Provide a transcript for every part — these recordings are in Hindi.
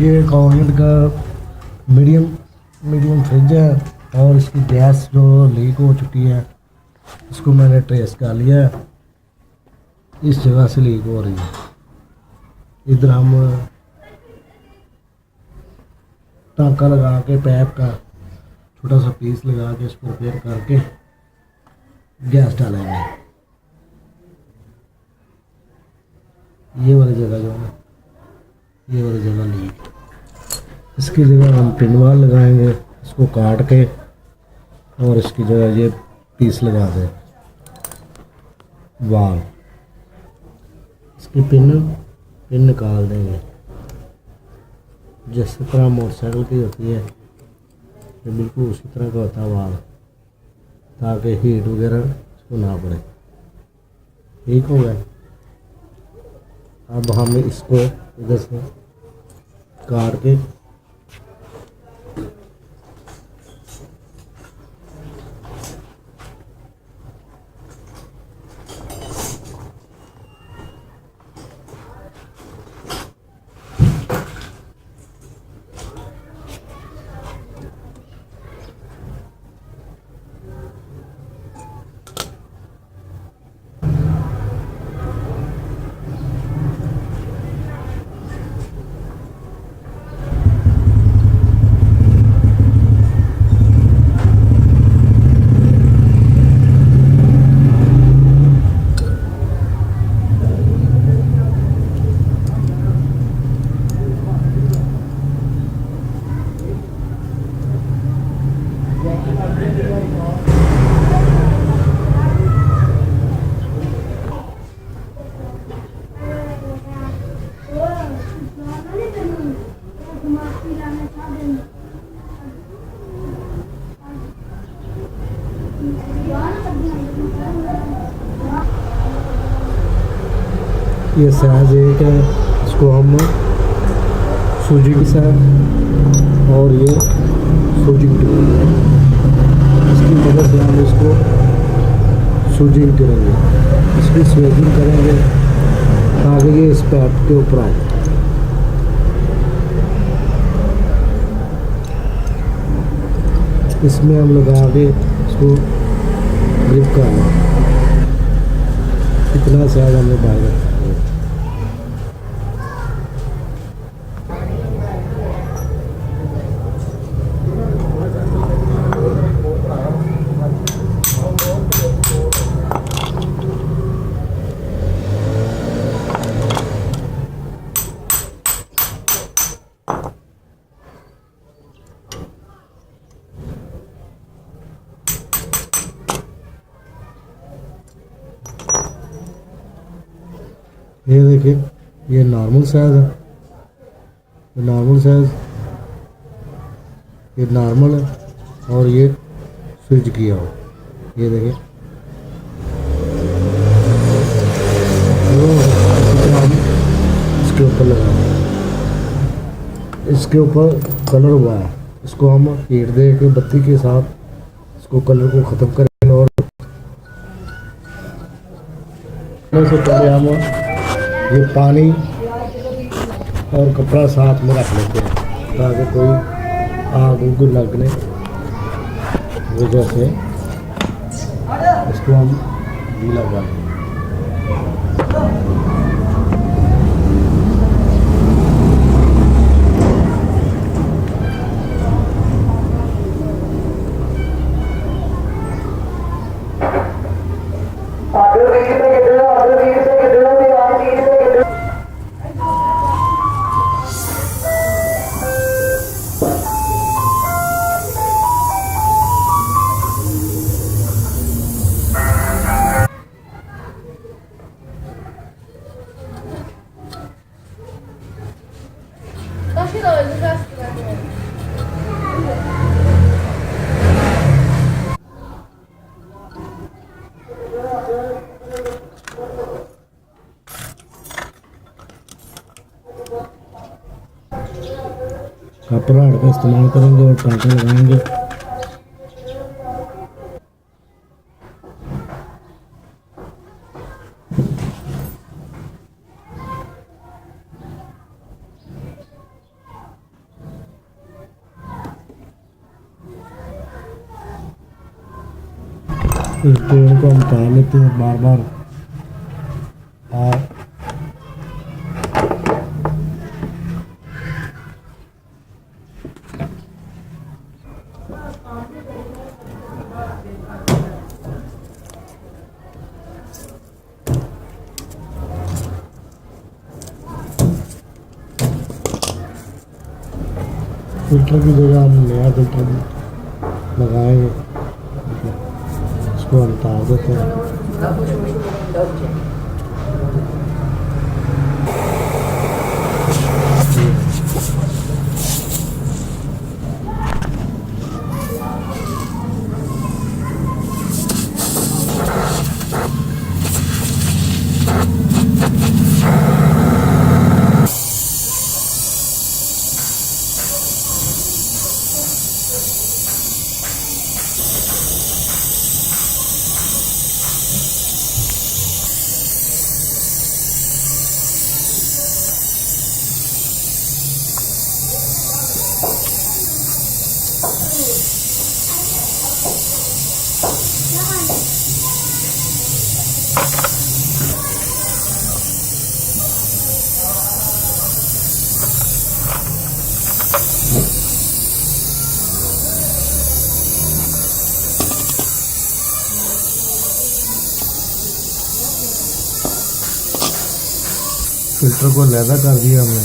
ये कॉन्डेंट का मीडियम मीडियम फ्रिज है और इसकी गैस जो लीक हो चुकी है इसको मैंने ट्रेस कर लिया है। इस जगह से लीक हो रही है। इधर हम टाँका लगा के पैप का छोटा सा पीस लगा के इसको रिपेयर करके गैस डालेंगे। ये वाली जगह जो है ये वाली जगह लीक, इसकी जगह हम पिन वाल लगाएंगे, इसको काट के और इसकी जगह ये पीस लगा दें वाल। इसकी पिन निकाल देंगे जिस तरह मोटरसाइकिल की होती है, ये बिल्कुल उसी तरह का होता है वाल, ताकि हीट वगैरह इसको ना पड़े। ठीक हो गया। अब हम इसको इधर से काट के ये साइज एक है, इसको हम सूजी की साइज और ये सूजी की टिक्की, इसकी मदद से हम इसको सूजी करेंगे, इसकी स्वेजिंग करेंगे ताकि ये इस पैप के ऊपर आए। इसमें हम लगा के इसको ग्रिप करना। इतना साइज हमने बाहर रखा है। ये देखिए, ये नॉर्मल साइज़ है, ये नॉर्मल साइज़, ये नॉर्मल है और ये स्विच किया हो। ये देखिए, हम इसके ऊपर लगाएंगे, इसके ऊपर कलर हुआ है, इसको हम हीट दे के बत्ती के साथ इसको कलर को ख़त्म करेंगे। और सबसे पहले हम ये पानी और कपड़ा साथ में रख लेते हैं ताकि कोई आग उग लगने वजह से इसको हम गीला कर दें। कपड़ा का इस्तेमाल करेंगे और टाँका लगाएंगे। इस ट्रेन को हम उतार लेते हैं बार बार। और फिल्टर की जगह हम नया फिल्टर लगाएंगे। इसको हम उतार देते हैं। फिल्टर को लैदा कर दिया हमने।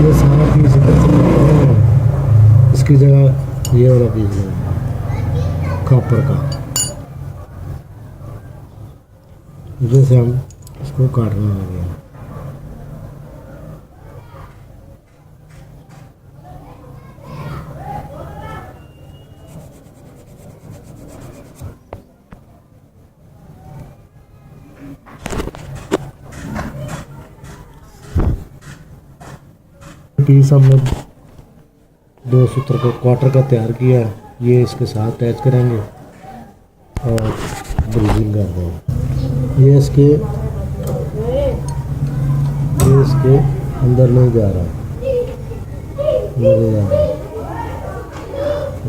ये सारा पीस इधर से निकालेंगे। इसकी जगह ये वाला पीस लेंगे कॉपर का, जैसे हम इसको काटने लगे हैं। पीस हमने 2 सूत्र को क्वार्टर का तैयार किया, ये इसके साथ अटैच करेंगे और ब्रीजिंग कर देंगे। ये इसके अंदर नहीं जा रहा, नहीं जा रहा,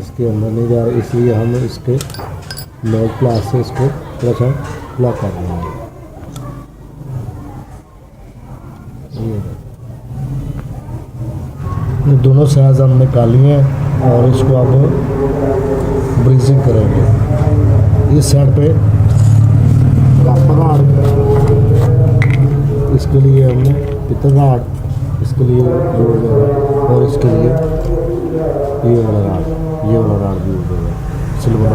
इसके अंदर नहीं जा रहा, इसलिए हम इसके नोट प्लास से इसको थोड़ा सा ब्लॉक कर देंगे। ये दोनों साइज हम निकाली हैं और इसको अब ब्रीजिंग करेंगे। इस साइड पे कॉपर राड, इसके लिए हमने पित्तल राड, इसके लिए यूज होगा, और इसके लिए ये वाला राड भी यूज होगा, सिल्वर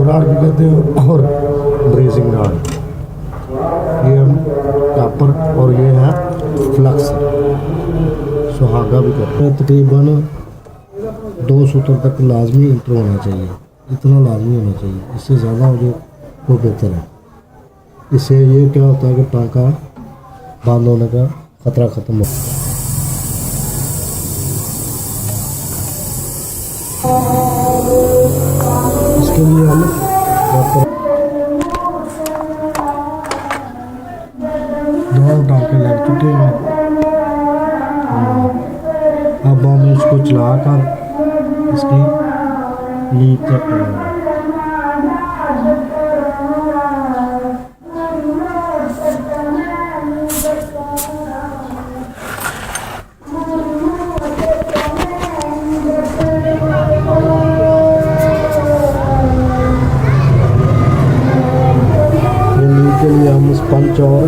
राड भी कहते हैं, और ब्रीजिंग राड। ये हम कॉपर और ये है फ्लक्स, सुहागा भी करते हैं। तकरीबन 2 सूत्र तक लाजमी इंटर होना चाहिए, इतना लाजमी होना चाहिए, इससे ज़्यादा हो जाए वो बेहतर है। इससे ये क्या होता है कि टांका बंद होने का खतरा ख़त्म हो। इसके लिए हम दोनों टांके लग चुके हैं। अब हम इसको चलाकर इसकी लीड चेक करेंगे। ये लीड के लिए हम स्पंज और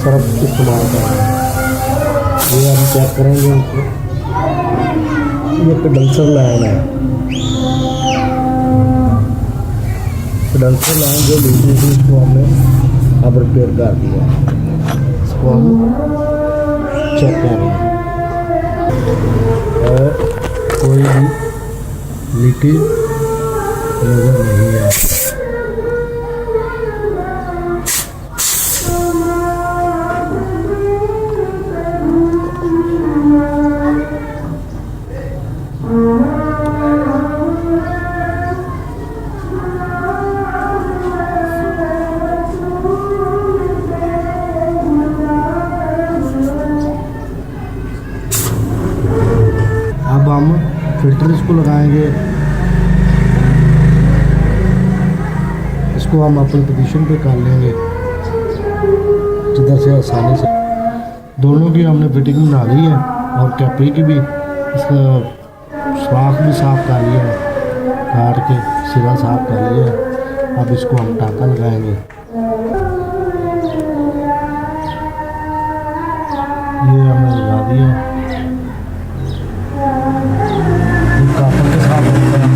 सर्फ इस्तेमाल करेंगे। ये हम चेक करेंगे इनको। ये कंडेंसर लाइन है, कंडेंसर लाइन जो लीकेज थी इसको हमने अब रिपेयर कर दिया। इसको हम चेक कर रहे हैं और कोई भी लीकेज नज़र नहीं है। अब हम फिल्टर इसको लगाएंगे इसको हम अपनी पोजीशन पे कर लेंगे जिधर से आसानी से। दोनों की हमने फिटिंग बना ली है और कैपरी की भी, इसका सुराख भी साफ़ कर लिया है, काट के सिरा साफ़ कर लिया है। अब इसको हम टाँका लगाएंगे। ये हमने लगा दिया, कापर के साथ होता है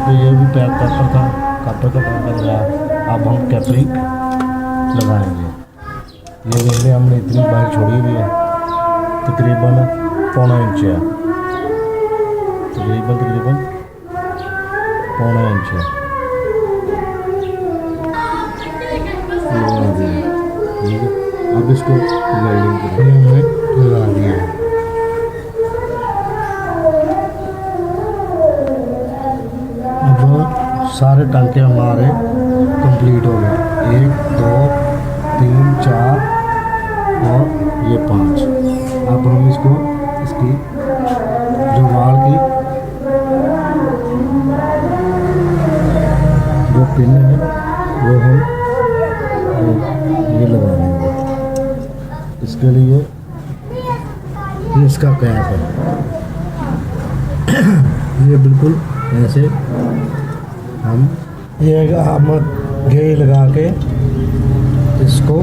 तो ये भी पैक कापर था, कापर का टाँका लगाया। अब हम कैपरी लगाएंगे। ये देखने हमने इतनी बाइक छोड़ी हुई है, तकरीबन 1.25 इंच है, तकरीबन 1.25 इंच है। ठीक है, अब इसको वेल्डिंग के लिए हमने लगा दिया है। अब सारे टांके हमारे कंप्लीट हो गए, 1 2 3 4 और ये 5। अब हम इसको इसकी जो वाल की जो पिन है वो हम ये लगा देंगे। इसके लिए ये इसका कैप है, ये बिल्कुल ऐसे हम घे लगा के इसको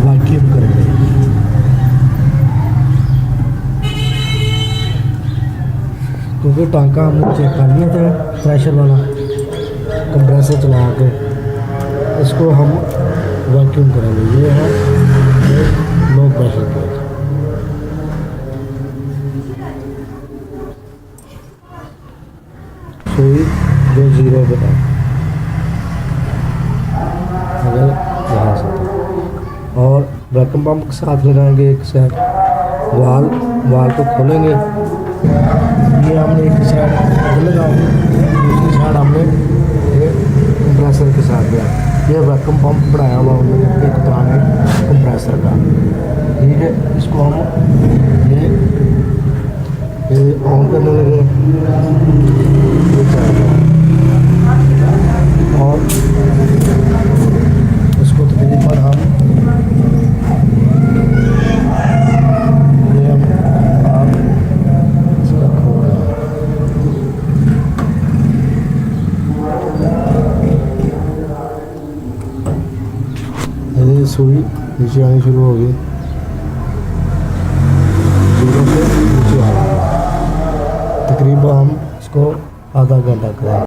वैक्यूम करेंगे। क्योंकि टांका हमने चेक कर लिया था प्रेशर वाला, कंप्रेसर चला के इसको हम वैक्यूम करेंगे। ये है लो प्रेशर का। सुई जो 0 पे था, अगर यहाँ से था, और वैक्यूम पंप के साथ लगाएंगे एक साइड वाल को खोलेंगे। ये हमने एक साइड लगा, दूसरी साइड हमने ये कंप्रेसर के साथ दिया। ये वैक्यूम पंप बनाया हुआ हमने एक पुराने कंप्रेसर का। ठीक है, इसको हम ये ऑन करने लगे, और इसको तकरीबन हम इसका खोल ये सुई नीचे आनी शुरू हो गई, 0 से नीचे आ गई। तकरीबन हम इसको आधा घंटा करें।